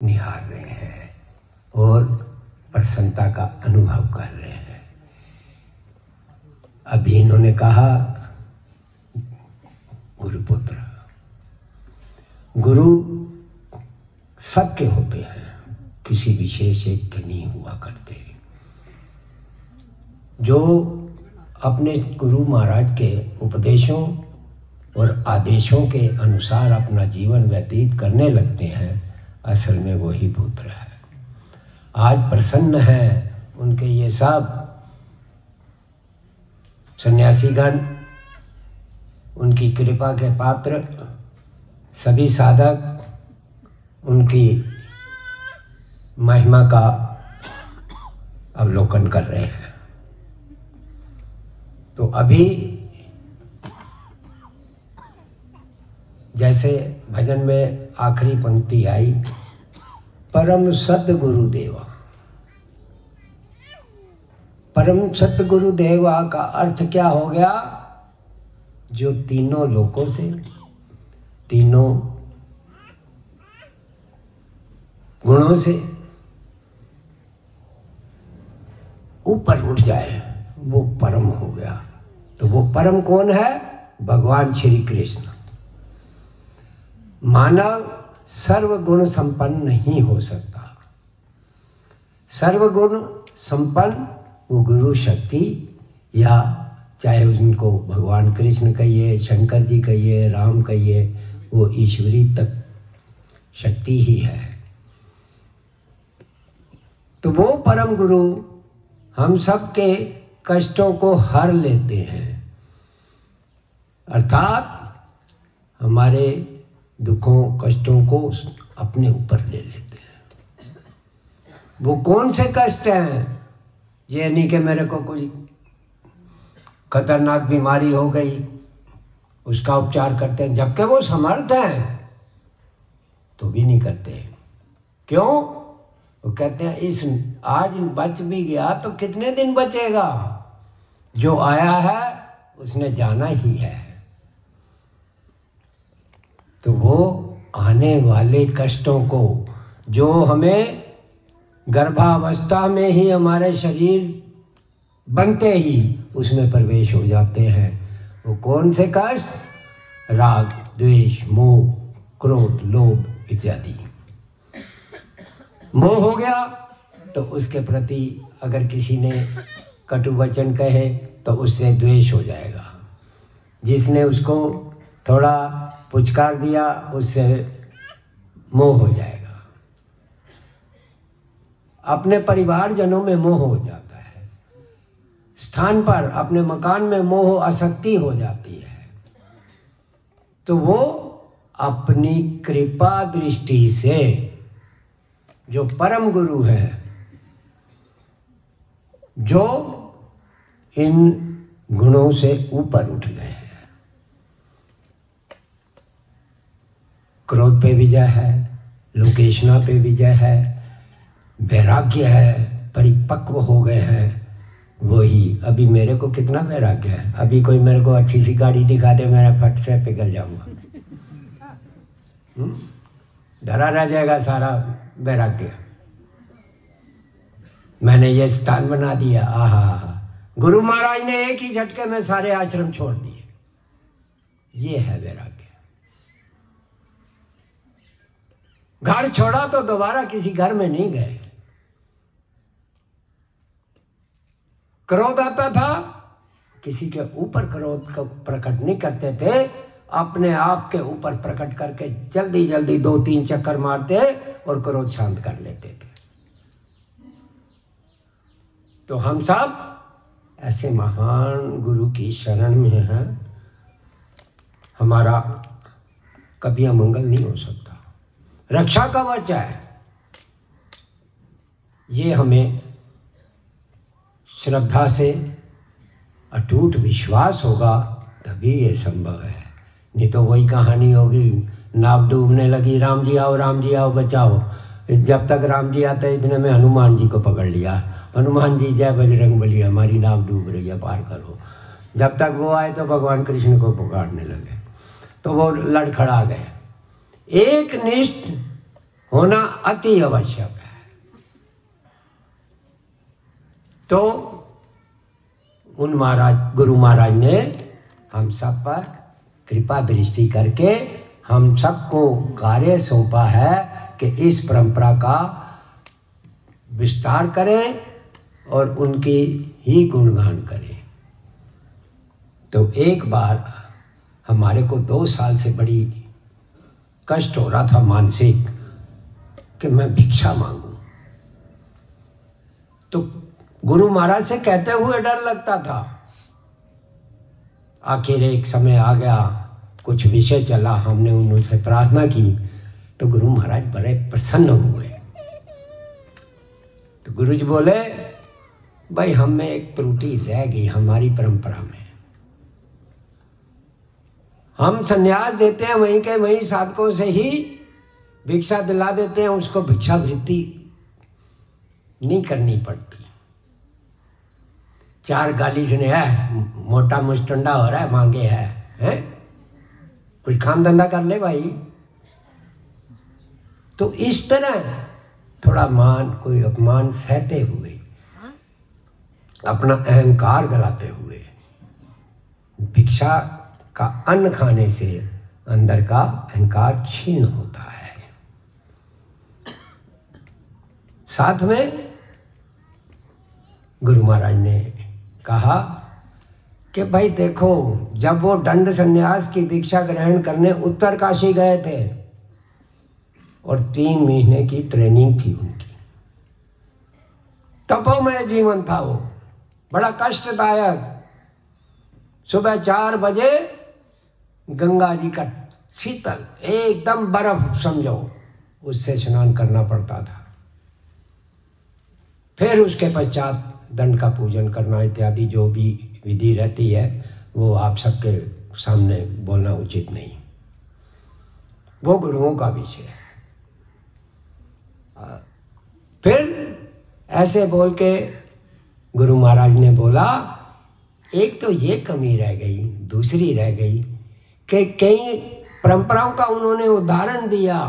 निहार रहे हैं और प्रसन्नता का अनुभव कर रहे हैं। अभी इन्होंने कहा गुरुपुत्र, गुरु सबके होते हैं, किसी विशेष एक के नहीं हुआ करते। जो अपने गुरु महाराज के उपदेशों और आदेशों के अनुसार अपना जीवन व्यतीत करने लगते हैं, असल में वही पुत्र है। आज प्रसन्न है उनके ये सब सन्यासीगण, उनकी कृपा के पात्र सभी साधक उनकी महिमा का अवलोकन कर रहे हैं। तो अभी जैसे भजन में आखिरी पंक्ति आई, परम सद्गुरुदेवा। परम सद्गुरुदेवा का अर्थ क्या हो गया? जो तीनों लोकों से, तीनों गुणों से ऊपर उठ जाए, वो परम हो गया। तो वो परम कौन है? भगवान श्री कृष्ण। मानव सर्वगुण संपन्न नहीं हो सकता। सर्वगुण संपन्न वो गुरु शक्ति, या चाहे उनको भगवान कृष्ण कहिए, शंकर जी कहिए, राम कहिए, वो ईश्वरी तक शक्ति ही है। तो वो परम गुरु हम सबके कष्टों को हर लेते हैं, अर्थात हमारे दुखों कष्टों को अपने ऊपर ले लेते हैं। वो कौन से कष्ट हैं? ये नहीं कि मेरे को कोई खतरनाक बीमारी हो गई उसका उपचार करते हैं, जबकि वो समर्थ हैं तो भी नहीं करते। क्यों? वो कहते हैं इस आज बच भी गया तो कितने दिन बचेगा, जो आया है उसने जाना ही है। तो वो आने वाले कष्टों को, जो हमें गर्भावस्था में ही हमारे शरीर बनते ही उसमें प्रवेश हो जाते हैं, वो कौन से कष्ट? राग, द्वेष, मोह, क्रोध, लोभ इत्यादि। मोह हो गया तो उसके प्रति अगर किसी ने कटु वचन कहे तो उससे द्वेष हो जाएगा। जिसने उसको थोड़ा पुचकार दिया उससे मोह हो जाएगा। अपने परिवारजनों में मोह हो जाता है, स्थान पर अपने मकान में मोह आसक्ति हो जाती है। तो वो अपनी कृपा दृष्टि से जो परम गुरु है, जो इन गुणों से ऊपर उठ गए हैं, क्रोध पे विजय है, लोकेशना पे विजय है, वैराग्य है, परिपक्व हो गए हैं। वही अभी मेरे को कितना वैराग्य है। अभी कोई मेरे को अच्छी सी गाड़ी दिखा दे, मैं फट से पिघल जाऊंगा, धरा रह जाएगा सारा वैराग्य। मैंने ये स्थान बना दिया, आहा, गुरु महाराज ने एक ही झटके में सारे आश्रम छोड़ दिए। ये है वैराग्य। घर छोड़ा तो दोबारा किसी घर में नहीं गए। क्रोध आता था, किसी के ऊपर क्रोध को प्रकट नहीं करते थे, अपने आप के ऊपर प्रकट करके जल्दी जल्दी 2-3 चक्कर मारते और क्रोध शांत कर लेते थे। तो हम सब ऐसे महान गुरु की शरण में हैं। हमारा कभी अमंगल नहीं हो सकता। रक्षा कवच है। ये हमें श्रद्धा से अटूट विश्वास होगा तभी ये संभव है। नहीं तो वही कहानी होगी, नाव डूबने लगी, राम जी आओ बचाओ। जब तक राम जी आते इतने में हनुमान जी को पकड़ लिया, हनुमान जी जय बजरंगबली, हमारी नाव डूब रही है, पार करो। जब तक वो आए तो भगवान कृष्ण को पुकारने लगे, तो वो लड़खड़ा गए। एक निष्ठ होना अति आवश्यक है। तो उन गुरु महाराज ने हम सब पर कृपा दृष्टि करके हम सबको कार्य सौंपा है कि इस परंपरा का विस्तार करें और उनकी ही गुणगान करें। तो एक बार हमारे को 2 साल से बड़ी कष्ट हो रहा था मानसिक कि मैं भिक्षा मांगूं। तो गुरु महाराज से कहते हुए डर लगता था। आखिर एक समय आ गया, कुछ विषय चला, हमने उनसे प्रार्थना की तो गुरु महाराज बड़े प्रसन्न हुए। तो गुरु जी बोले, भाई हम में एक त्रुटि रह गई हमारी परंपरा में। हम संन्यास देते हैं वहीं के वहीं साधकों से ही भिक्षा दिला देते हैं, उसको भिक्षावृत्ति नहीं करनी पड़ती। 4 गाली सुने है, मोटा मुस्टंडा हो रहा है, मांगे है? कुछ काम धंधा कर ले भाई। तो इस तरह थोड़ा मान कोई अपमान सहते हुए, अपना अहंकार गलाते हुए, भिक्षा का अन्न खाने से अंदर का अहंकार क्षीण होता है। साथ में गुरु महाराज ने कहा कि भाई देखो, जब वो दंड संन्यास की दीक्षा ग्रहण करने उत्तरकाशी गए थे और 3 महीने की ट्रेनिंग थी उनकी, तपोमय जीवन था वो, बड़ा कष्टदायक। सुबह 4 बजे गंगा जी का शीतल एकदम बर्फ समझो, उससे स्नान करना पड़ता था। फिर उसके पश्चात दंड का पूजन करना इत्यादि जो भी विधि रहती है, वो आप सबके सामने बोलना उचित नहीं, वो गुरुओं का विषय है। फिर ऐसे बोल के गुरु महाराज ने बोला, एक तो ये कमी रह गई, दूसरी रह गई कि कई परंपराओं का उन्होंने उदाहरण दिया,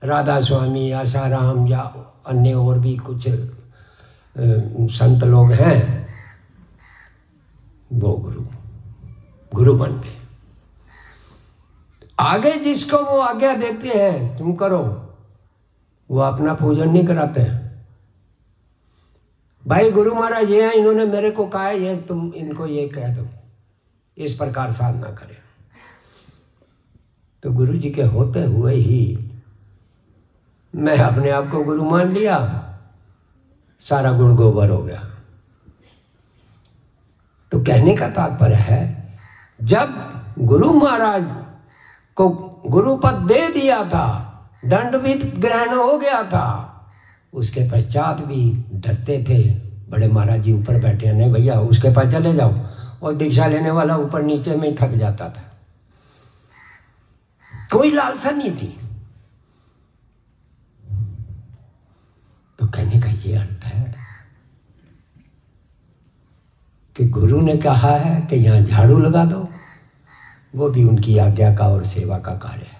राधा स्वामी, आसाराम या अन्य और भी कुछ संत लोग हैं, वो गुरु बन गए। आगे जिसको वो आज्ञा देते हैं तुम करो, वो अपना पूजन नहीं कराते हैं। भाई गुरु महाराज ये हैं, इन्होंने मेरे को कहा है, ये तुम इनको ये कह दो, इस प्रकार साधना करें। तो गुरु जी के होते हुए ही मैं अपने आप को गुरु मान लिया, सारा गुण गोबर हो गया। तो कहने का तात्पर्य है, जब गुरु महाराज को गुरु पद दे दिया था, दंड भी ग्रहण हो गया था, उसके पश्चात भी डरते थे। बड़े महाराज जी ऊपर बैठे हैं, नहीं भैया उसके पास चले जाओ, और दीक्षा लेने वाला ऊपर नीचे में थक जाता था। कोई लालसा नहीं थी। तो कहने का ये अर्थ है कि गुरु ने कहा है कि यहां झाड़ू लगा दो, वो भी उनकी आज्ञा का और सेवा का कार्य है।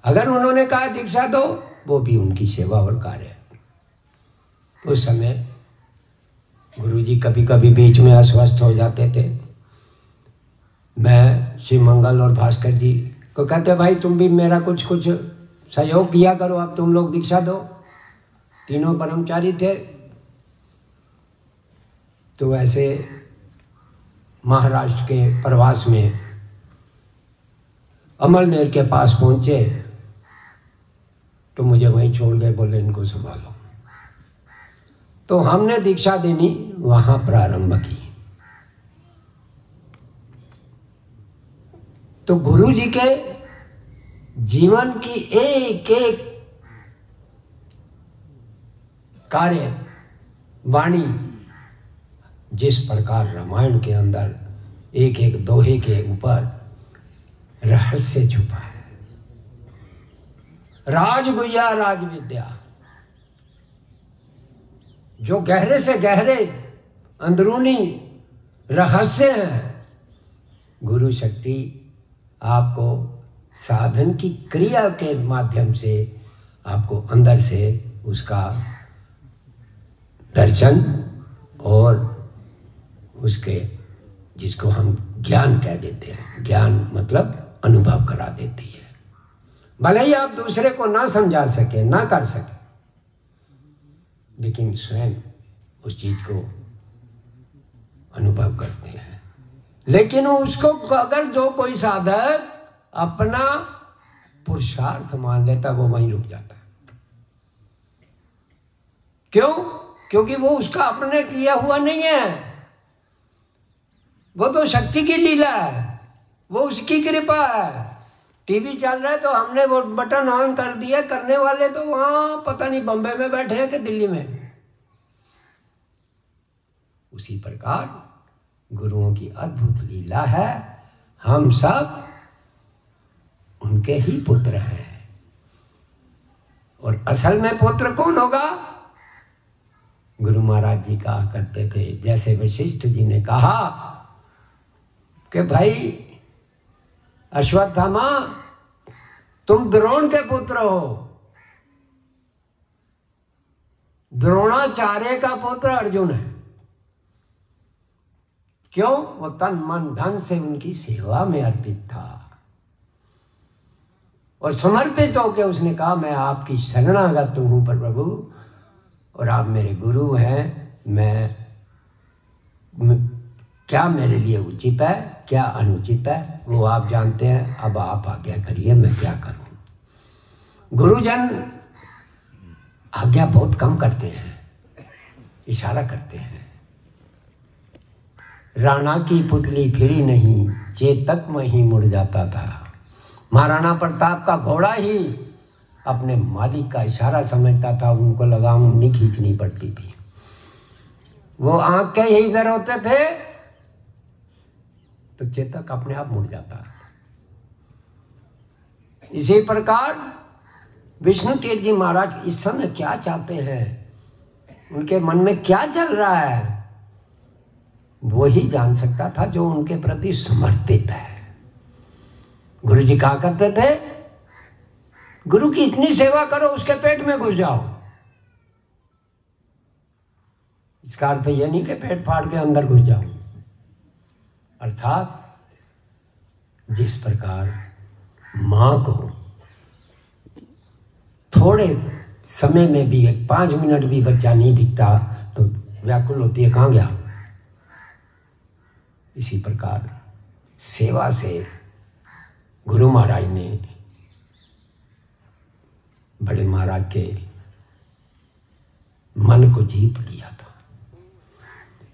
अगर उन्होंने कहा दीक्षा दो, वो भी उनकी सेवा और कार्य है। उस समय गुरु जी कभी कभी बीच में अस्वस्थ हो जाते थे। मैं शिव मंगल और भास्कर जी को कहते, भाई तुम भी मेरा कुछ कुछ सहयोग किया करो, अब तुम लोग दीक्षा दो। तीनों ब्रह्मचारी थे। तो ऐसे महाराष्ट्र के प्रवास में अमलनेर के पास पहुंचे तो मुझे वहीं छोड़ गए, बोले इनको संभालो। तो हमने दीक्षा देनी वहां प्रारंभ की। तो गुरु जी के जीवन की एक एक कार्य वाणी, जिस प्रकार रामायण के अंदर एक एक दोहे के ऊपर रहस्य छुपा है, राजगुह्या राज विद्या, जो गहरे से गहरे अंदरूनी रहस्य हैं, गुरु शक्ति आपको साधन की क्रिया के माध्यम से आपको अंदर से उसका दर्शन और उसके, जिसको हम ज्ञान कह देते हैं, ज्ञान मतलब अनुभव करा देती है। भले ही आप दूसरे को ना समझा सके, ना कर सके, लेकिन स्वयं उस चीज को अनुभव करते हैं। लेकिन उसको अगर जो कोई साधक अपना पुरुषार्थ मान लेता, वो वहीं रुक जाता है। क्यों? क्योंकि वो उसका अपने किया हुआ नहीं है, वो तो शक्ति की लीला है, वो उसकी कृपा है। टीवी चल रहा है तो हमने वो बटन ऑन कर दिया, करने वाले तो वहां पता नहीं बम्बई में बैठे हैं कि दिल्ली में। उसी प्रकार गुरुओं की अद्भुत लीला है, हम सब उनके ही पुत्र हैं। और असल में पुत्र कौन होगा? गुरु महाराज जी कहा करते थे, जैसे वशिष्ठ जी ने कहा कि भाई अश्वत्थामा तुम द्रोण के पुत्र हो, द्रोणाचार्य का पुत्र अर्जुन है। क्यों? वो तन मन धन से उनकी सेवा में अर्पित था और समर्पित होकर उसने कहा मैं आपकी शरणागत हूं प्रभु, और आप मेरे गुरु हैं, मैं क्या मेरे लिए उचित है, क्या अनुचित है, वो आप जानते हैं। अब आप आज्ञा करिए, मैं क्या करूं। गुरुजन आज्ञा बहुत कम करते हैं, इशारा करते हैं। राणा की पुतली फिरी नहीं, चेतक में ही मुड़ जाता था। महाराणा प्रताप का घोड़ा ही अपने मालिक का इशारा समझता था, उनको लगाम नहीं खींचनी पड़ती थी। वो आंख के ही इधर होते थे तो चेतक अपने आप मुड़ जाता। इसी प्रकार विष्णु तीर्थ जी महाराज इस समय क्या चाहते हैं, उनके मन में क्या चल रहा है, वो ही जान सकता था जो उनके प्रति समर्पित है। गुरु जी कहा करते थे, गुरु की इतनी सेवा करो उसके पेट में घुस जाओ। इसका अर्थ यह नहीं कि पेट फाड़ के अंदर घुस जाओ, अर्थात जिस प्रकार मां को थोड़े समय में भी 5 मिनट भी बच्चा नहीं दिखता तो व्याकुल होती है, कहां गया। इसी प्रकार सेवा से गुरु महाराज ने बड़े महाराज के मन को जीत लिया था।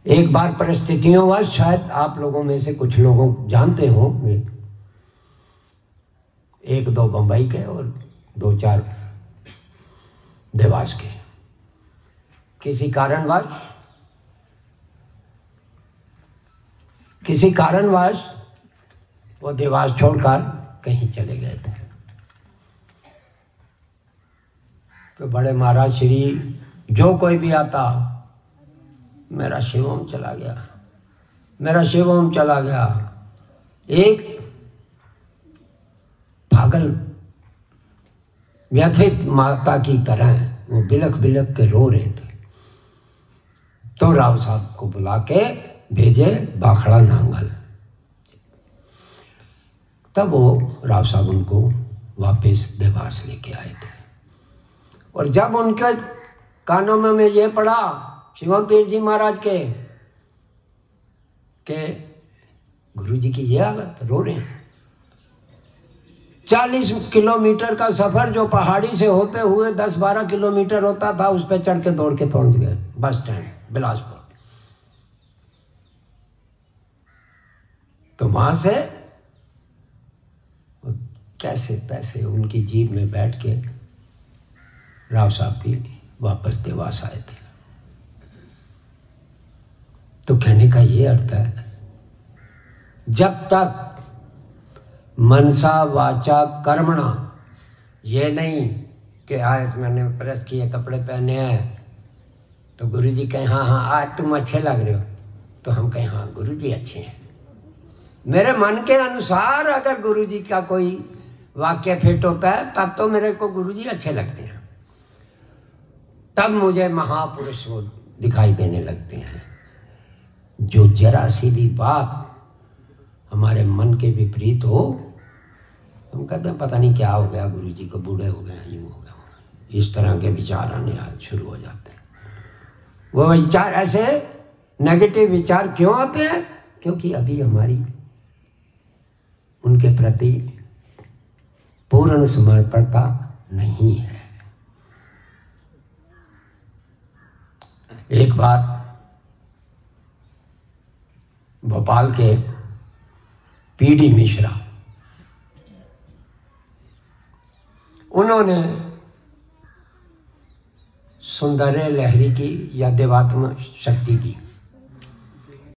एक बार परिस्थितियोंवश, शायद आप लोगों में से कुछ लोगों जानते हो, 1-2 बंबई के और 2-4 देवास के, किसी कारणवश वो देवास छोड़कर कहीं चले गए थे। तो बड़े महाराज श्री जो कोई भी आता, मेरा शिवम चला गया, मेरा शिवम चला गया। एक पागल व्यथित माता की तरह वो बिलख बिलख के रो रहे थे। तो राव साहब को बुला के भेजे बाखड़ा नांगल। तब वो राव साहब उनको वापस देवास लेके आए थे। और जब उनके कानों में ये पड़ा शिवम तीर्थ जी महाराज के गुरु जी की ये हालत, रो रहे हैं। 40 किलोमीटर का सफर जो पहाड़ी से होते हुए 10-12 किलोमीटर होता था, उस पर चढ़ के दौड़ के पहुंच गए बस स्टैंड बिलासपुर। तो वहां से कैसे तैसे उनकी जीप में बैठ के राव साहब की वापस देवास आए थे। तो कहने का ये अर्थ है, जब तक मनसा वाचा कर्मणा, ये नहीं कि आज मैंने प्रेस किए कपड़े पहने हैं तो गुरुजी कहें हाँ हाँ आज तुम अच्छे लग रहे हो, तो हम कहें हाँ गुरुजी अच्छे हैं। मेरे मन के अनुसार अगर गुरुजी का कोई वाक्य फिट होता है तब तो मेरे को गुरुजी अच्छे लगते हैं। तब मुझे महापुरुष वो दिखाई देने लगते हैं। जो जरा सी भी बात हमारे मन के विपरीत हो, हम कहते हैं पता नहीं क्या हो गया, गुरु जी को बूढ़े हो गए, यूं हो गया, इस तरह के विचार आने शुरू हो जाते हैं। वो विचार ऐसे नेगेटिव विचार क्यों आते हैं? क्योंकि अभी हमारी उनके प्रति पूर्ण समर्पणता नहीं है। एक बार भोपाल के पीडी मिश्रा, उन्होंने सुंदर लहरी की या देवात्म शक्ति की